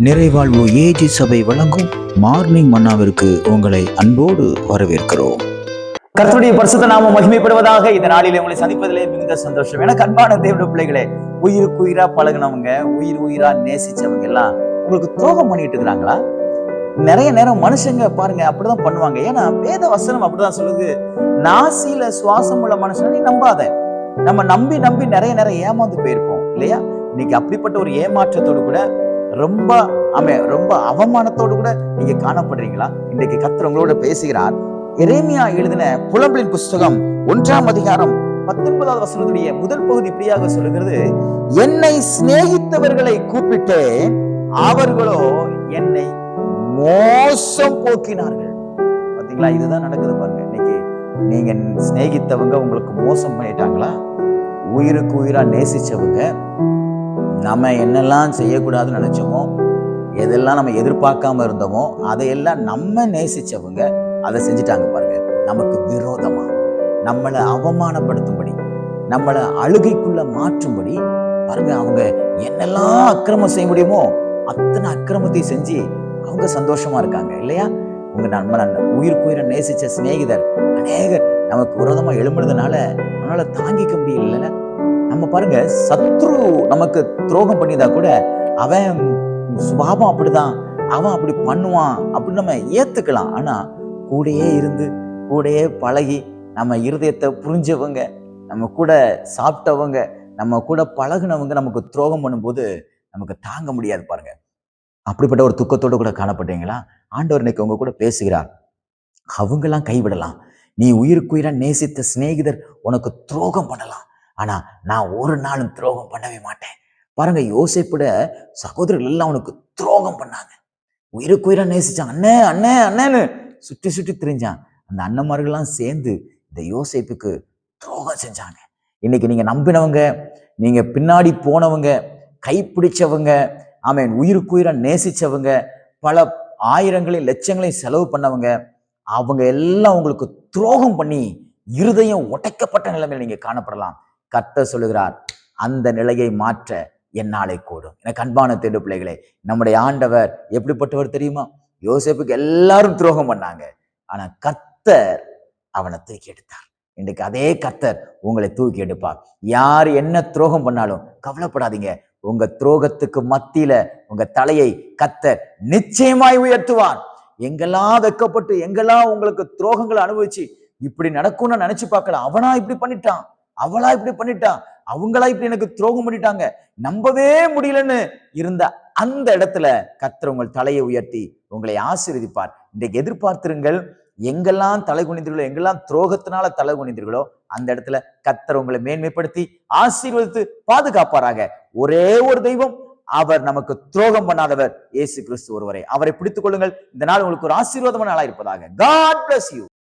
நிறைவாழ்வு AG சபை வழங்கும் morning மன்னாவிற்கு உங்களை அன்போடு வரவேற்கிறோம். கர்த்தருடைய பரிசுத்த நாமம் மகிமைப்படுவதாக. இந்த நாளிலே உங்களை சந்திப்பதிலே மிகுந்த சந்தோஷம். எனக்கு அன்பான தேவனுடைய பிள்ளைகளே, உயிருக்கு உயிரா பழகினவங்க, உயிரா நேசிச்சவங்க எல்லாம் உங்களுக்கு துரோகம் பண்ணிட்டு இருக்கிறாங்களா? நிறைய நேரம் மனுஷங்க பாருங்க அப்படிதான் பண்ணுவாங்க. ஏன்னா வேத வசனம் அப்படிதான் சொல்லுது, நாசியில சுவாசம் உள்ள மனுஷனை நீ நம்பாத. நம்ம நம்பி நம்பி நிறைய ஏமாந்து போயிருப்போம் இல்லையா? இன்னைக்கு அப்படிப்பட்ட ஒரு ஏமாற்றத்தோடு கூட ரொம்ப அவமானத்தோடு கூட நீங்க காணப்படுறீங்களா? இன்றைக்கு கர்த்தர் உங்களோட பேசுகிறார். எரேமியா எழுதின புலம்பலின் புஸ்தகம் 1ஆம் அதிகாரம் 19வது வசனத்துடைய முதல் பகுதி இப்படியாக சொல்லுகிறது, என்னை சிநேகித்தவர்களை கூப்பிட்டேன், அவர்களோ என்னை மோசம் போக்கினார்கள். பாத்தீங்களா? இதுதான் நடக்குது பாருங்க. இன்னைக்கு நீங்க சிநேகித்தவங்க உங்களுக்கு மோசம் பண்ணிட்டாங்களா? உயிருக்கு உயிரா நேசிச்சவங்க, நம்ம என்னெல்லாம் செய்யக்கூடாதுன்னு நினைச்சோமோ, எதெல்லாம் நம்ம எதிர்பார்க்காம இருந்தோமோ, அதையெல்லாம் நம்ம நேசிச்சவங்க அதை செஞ்சுட்டாங்க பாருங்க. நமக்கு விரோதமா, நம்மளை அவமானப்படுத்தும்படி, நம்மளை அழுகைக்குள்ள மாற்றும்படி பாருங்க. அவங்க என்னெல்லாம் அக்கிரமம் செய்ய முடியுமோ அத்தனை அக்கிரமத்தை செஞ்சு அவங்க சந்தோஷமா இருக்காங்க இல்லையா? நம்ம உயிருக்கு உயிரை நேசிச்ச சிநேகிதர் அநேகர் நமக்கு விரோதமா எழும்புறதுனால நம்மளால தாங்கிக்க முடியல. நம்ம பாருங்க, சத்ரு நமக்கு துரோகம் பண்ணிதா கூட அவன் சுபாவம் அப்படிதான், அவன் அப்படி பண்ணுவான் அப்படின்னு நம்ம ஏத்துக்கலாம். ஆனா கூடயே இருந்து கூடயே பழகி நம்ம இருதயத்தை புரிஞ்சவங்க, நம்ம கூட சாப்பிட்டவங்க, நம்ம கூட பழகுனவங்க நமக்கு துரோகம் பண்ணும்போது நமக்கு தாங்க முடியாது பாருங்க. அப்படிப்பட்ட ஒரு துக்கத்தோடு கூட காணப்பட்டீங்களா? ஆண்டவர் இன்னைக்கு உங்க கூட பேசுகிறார். அவங்கெல்லாம் கைவிடலாம், நீ உயிருக்கு உயிரா நேசித்த சிநேகிதர் உனக்கு துரோகம் பண்ணலாம், ஆனா நான் ஒரு நாளும் துரோகம் பண்ணவே மாட்டேன். பாருங்க, யோசேப்புட சகோதரர்கள் எல்லாம் அவனுக்கு துரோகம் பண்ணாங்க. உயிருக்கு உயிரா நேசிச்சான். அண்ணே அண்ணே அண்ணேன்னு சுற்றி திரிஞ்சான். அந்த அண்ணன்மார்கள்லாம் சேர்ந்து இந்த யோசேப்புக்கு துரோகம் செஞ்சாங்க. இன்னைக்கு நீங்க நம்பினவங்க, நீங்க பின்னாடி போனவங்க, கைப்பிடிச்சவங்க, ஆமேன், உயிருக்கு உயிரா நேசிச்சவங்க, பல ஆயிரங்களையும் லட்சங்களையும் செலவு பண்ணவங்க, அவங்க எல்லாம் உங்களுக்கு துரோகம் பண்ணி இருதயம் உடைக்கப்பட்ட நிலைமையில் நீங்க காணப்படலாம். கர்த்தர் சொல்லுகிறார், அந்த நிலையை மாற்ற என்னாலே கூடும். எனக்கு அன்பான தேவ பிள்ளைகளே, நம்முடைய ஆண்டவர் எப்படிப்பட்டவர் தெரியுமா? யோசேப்புக்கு எல்லாரும் துரோகம் பண்ணாங்க, ஆனா கர்த்தர் அவனை தூக்கி எடுத்தார். இன்றைக்கு அதே கர்த்தர் உங்களை தூக்கி எடுப்பார். யார் என்ன துரோகம் பண்ணாலும் கவலைப்படாதீங்க. உங்க துரோகத்துக்கு மத்தியில உங்க தலையை கர்த்தர் நிச்சயமாய் உயர்த்துவார். எங்கெல்லாம் வெக்கப்பட்டு, எங்கெல்லாம் உங்களுக்கு துரோகங்களை அனுபவிச்சு இப்படி நடக்கும்னு நினைச்சு பார்க்கல, அவனா இப்படி பண்ணிட்டான், அவளா இப்படி பண்ணிட்டான், அவங்களா இப்படி எனக்கு துரோகம் பண்ணிட்டாங்க, நம்பவே முடியலன்னு இருந்த அந்த இடத்துல கர்த்தர் உங்கள் தலையை உயர்த்தி உங்களை ஆசீர்வதிப்பார். இன்றைக்கு எதிர்பார்த்திருங்கள். எங்கெல்லாம் தலை குனிந்தீர்களோ, எங்கெல்லாம் துரோகத்தினால தலை குனிந்தீர்களோ, அந்த இடத்துல கர்த்தர் உங்களை மேன்மைப்படுத்தி ஆசீர்வதித்து பாதுகாப்பாராக. ஒரே ஒரு தெய்வம், அவர் நமக்கு துரோகம் பண்ணாதவர், இயேசு கிறிஸ்து ஒருவரே. அவரை பிடித்துக் கொள்ளுங்கள். இந்த நாள் உங்களுக்கு ஒரு ஆசீர்வாதமான நாளா இருப்பதாக. God bless you.